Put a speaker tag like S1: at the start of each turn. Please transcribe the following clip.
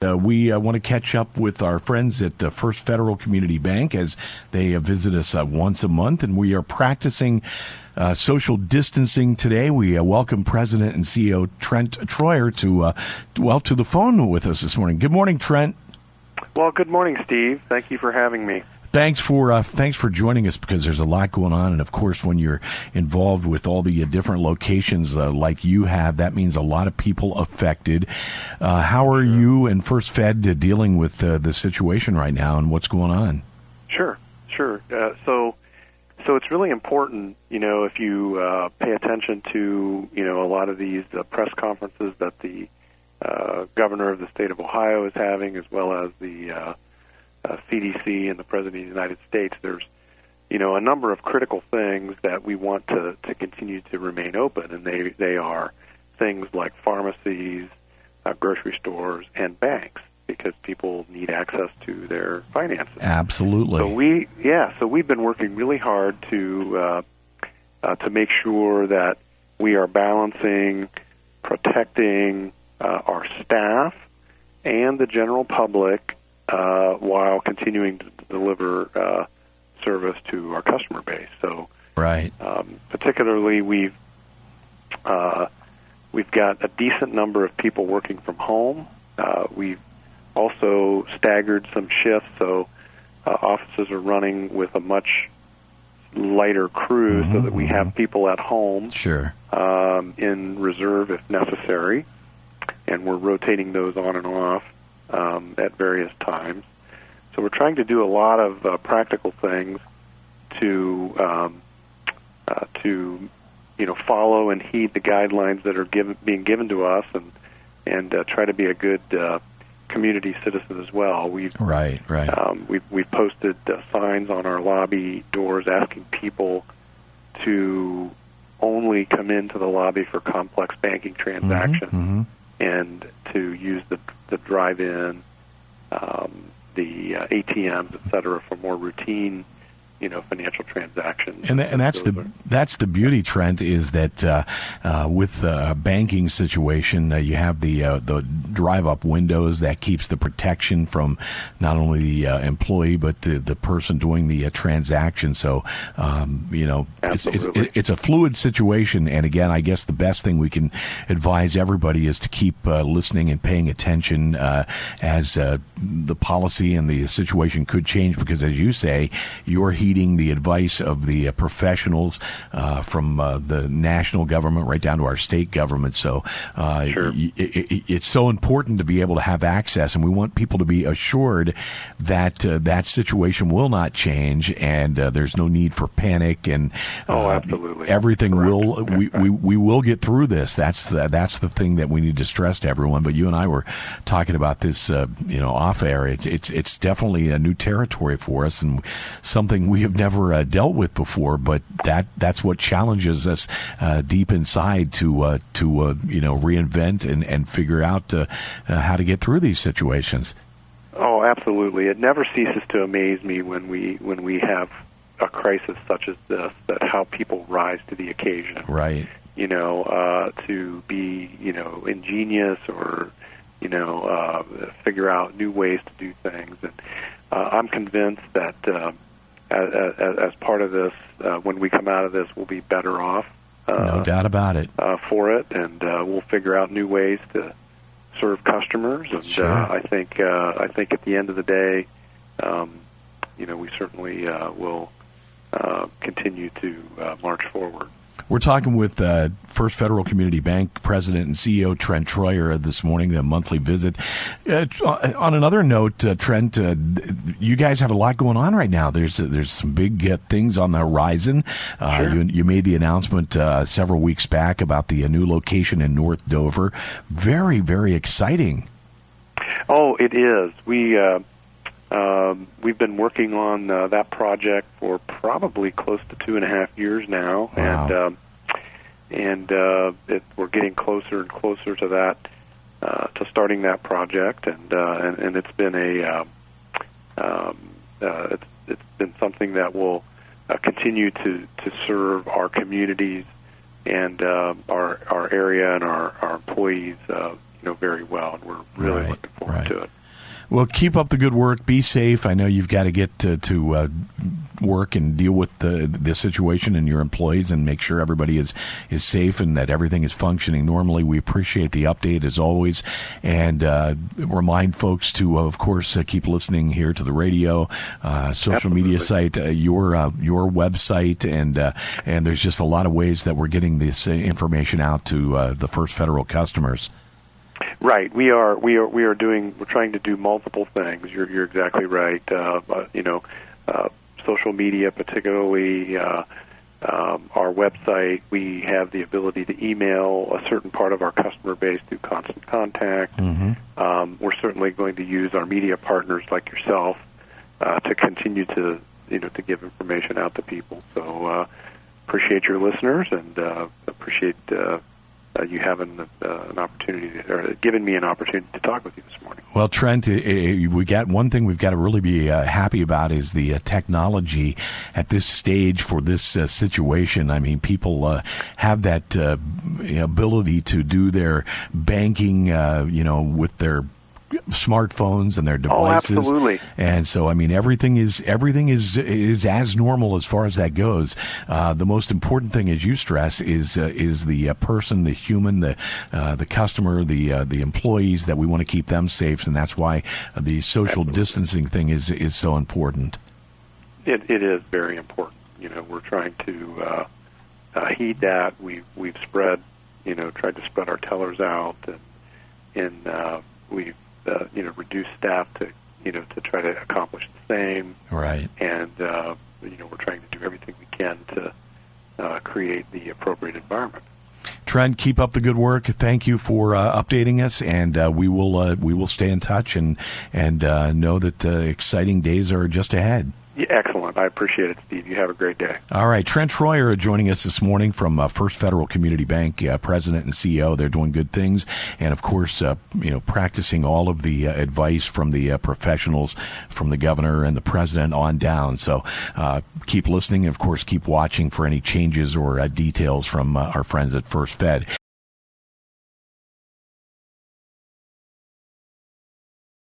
S1: We want to catch up with our friends at First Federal Community Bank as they visit us once a month, and we are practicing social distancing today. We welcome President and CEO Trent Troyer to the phone with us this morning. Good morning, Trent.
S2: Well, good morning, Steve. Thank you for having me.
S1: Thanks for joining us, because there's a lot going on, and of course, when you're involved with all the different locations like you have, that means a lot of people affected. How are you and First Fed dealing with the situation right now, and what's going on?
S2: Sure. So it's really important, if you pay attention to, a lot of these press conferences that the governor of the state of Ohio is having, as well as the CDC and the President of the United States. There's, a number of critical things that we want to continue to remain open, and they are things like pharmacies, grocery stores, and banks, because people need access to their finances.
S1: Absolutely.
S2: So we've been working really hard to make sure that we are balancing, protecting our staff and the general public, while continuing to deliver service to our customer base. So,
S1: right.
S2: Particularly, we've got a decent number of people working from home. We've also staggered some shifts, so offices are running with a much lighter crew, so that we have people at home,
S1: sure,
S2: in reserve if necessary, and we're rotating those on and off at various times. So we're trying to do a lot of practical things to follow and heed the guidelines that are being given to us, and try to be a good community citizen as well. We've posted signs on our lobby doors asking people to only come into the lobby for complex banking transactions, and to use the drive-in, the ATMs, et cetera, for more routine, financial transactions.
S1: And that's the beauty, Trent, is that with the banking situation, you have the drive-up windows that keeps the protection from not only the employee but the person doing the transaction. So, it's a fluid situation. And again, I guess the best thing we can advise everybody is to keep listening and paying attention as the policy and the situation could change, because, as you say, you're heeding the advice of the professionals from the national government right down to our state government. So
S2: sure.
S1: It's so important to be able to have access, and we want people to be assured that that situation will not change, and there's no need for panic, and
S2: absolutely,
S1: everything
S2: Correct.
S1: we will get through this. That's the thing that we need to stress to everyone. But you and I were talking about this off air. It's definitely a new territory for us, and something we have never dealt with before. But that's what challenges us deep inside to reinvent and figure out how to get through these situations.
S2: Oh, absolutely! It never ceases to amaze me when we have a crisis such as this, that how people rise to the occasion.
S1: Right.
S2: To be ingenious, or figure out new ways to do things. And I'm convinced that as part of this, when we come out of this, we'll be better off.
S1: No doubt about it.
S2: For it, and we'll figure out new ways to serve customers. And
S1: sure.
S2: I think at the end of the day, we certainly will continue to march forward.
S1: We're talking with First Federal Community Bank President and CEO Trent Troyer this morning, the monthly visit. On another note, Trent, you guys have a lot going on right now. There's some big things on the horizon.
S2: Sure.
S1: You made the announcement several weeks back about the new location in North Dover. Very, very exciting.
S2: Oh, it is. We've been working on that project for probably close to 2.5 years now.
S1: Wow.
S2: And we're getting closer and closer to that, to starting that project, and it's been it's been something that will continue to serve our communities and our area and our employees very well, and we're really looking forward to it.
S1: Well, keep up the good work. Be safe. I know you've got to get to work and deal with the situation and your employees and make sure everybody is safe and that everything is functioning normally. We appreciate the update as always, and remind folks to, of course, keep listening here to the radio, social media site, your website, and there's just a lot of ways that we're getting this information out to the First Federal customers.
S2: Right, we're trying to do multiple things. You're exactly right. Social media, particularly our website. We have the ability to email a certain part of our customer base through Constant Contact. Mm-hmm. We're certainly going to use our media partners like yourself to continue to give information out to people. So appreciate your listeners and appreciate. You having an opportunity, or giving me an opportunity to talk with you this morning.
S1: Well, Trent, we got one thing we've got to really be happy about is the technology at this stage for this situation. I mean, people have that ability to do their banking, with their smartphones and their devices.
S2: Oh, absolutely.
S1: And so, I mean, everything is as normal as far as that goes. The most important thing, as you stress, is the person, the human, the customer, the employees, that we want to keep them safe, and that's why the social distancing thing is so important.
S2: It is very important. We're trying to heed that. We've spread, tried to spread our tellers out, and we've reduce staff to try to accomplish the same.
S1: Right.
S2: And, we're trying to do everything we can to create the appropriate environment.
S1: Trent, keep up the good work. Thank you for updating us, and we will stay in touch and know that exciting days are just ahead.
S2: Yeah, excellent. I appreciate it, Steve. You have a great day.
S1: All right. Trent Troyer joining us this morning from First Federal Community Bank, President and CEO. They're doing good things. And, of course, practicing all of the advice from the professionals, from the governor and the president on down. So keep listening. And, of course, keep watching for any changes or details from our friends at First Fed.